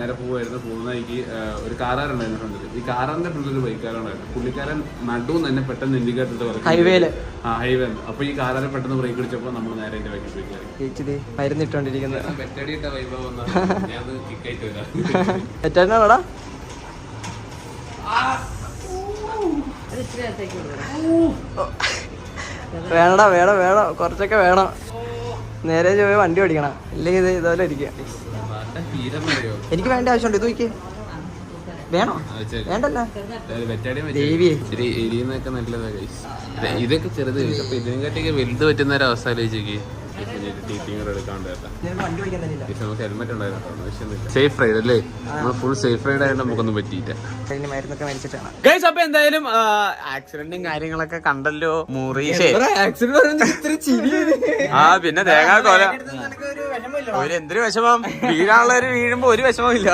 നേരെ പോകുമായിരുന്നു. പോകുന്നതിക്ക് ഒരു കാറാറുണ്ടായിരുന്നു ഫ്രണ്ടിൽ. ഈ കാറിന്റെ ഫ്രണ്ടിൽ ഒരു ബൈക്കാരുണ്ടായിരുന്നു. പുള്ളിക്കാരൻ നടുവും തന്നെ പെട്ടെന്ന് ഇൻഡിക്കേറ്റർ ഹൈവേയില് ഹൈവേ. അപ്പൊ ഈ കാറാരെ പെട്ടെന്ന് ബ്രേക്ക് അടിച്ചപ്പോൾ നമ്മൾ നേരെ എന്റെ ബൈക്കിൽ പോയി കയറി. മരുന്നിട്ടോണ്ടിരിക്കുന്നത് വെറ്റടിയിട്ട വൈഭവം വന്നാൽ ഞാൻ കിക്കായിട്ട് വരാം. തെറ്റാണോടാ? വേണടാ, വേണം വേണം, കുറച്ചൊക്കെ വേണം. നേരെ പോയി വണ്ടി ഓടിക്കണം, ഇല്ലെങ്കിൽ ഇത് ഇതുപോലെ ഇരിക്കുക. എനിക്ക് വേണ്ട ആവശ്യമുണ്ട്. ഇത് നോക്കിയേ, വേണോ? വേണ്ടല്ലോ. എരിയുന്നൊക്കെ നല്ലതാ ഗൈസ്. ഇതൊക്കെ ചെറുത് ഗൈസ്. അപ്പൊ ഇതിനെക്കാട്ടിയൊക്കെ വലുത് പറ്റുന്ന ഒരു അവസ്ഥ ആലോചിച്ചേക്ക്. നമുക്ക് ഹെൽമെറ്റ് ഉണ്ടായിരുന്നു. സേഫ് റൈഡ് അല്ലേ? നമ്മൾ ഫുൾ സേഫ് റൈഡ് ആയതുകൊണ്ട് നമുക്കൊന്നും പറ്റിയില്ല. മരുന്നൊക്കെ മേടിച്ചിട്ടാണ് ഗൈസ്. അപ്പൊ എന്തായാലും ആക്സിഡന്റും കാര്യങ്ങളൊക്കെ കണ്ടല്ലോ. മുറിയില്ലേ പിന്നെ തേങ്ങാ കൊല. എന്തൊരു വിഷമം. വീഴാനുള്ളവര് വീഴുമ്പോ ഒരു വിഷമവും ഇല്ല.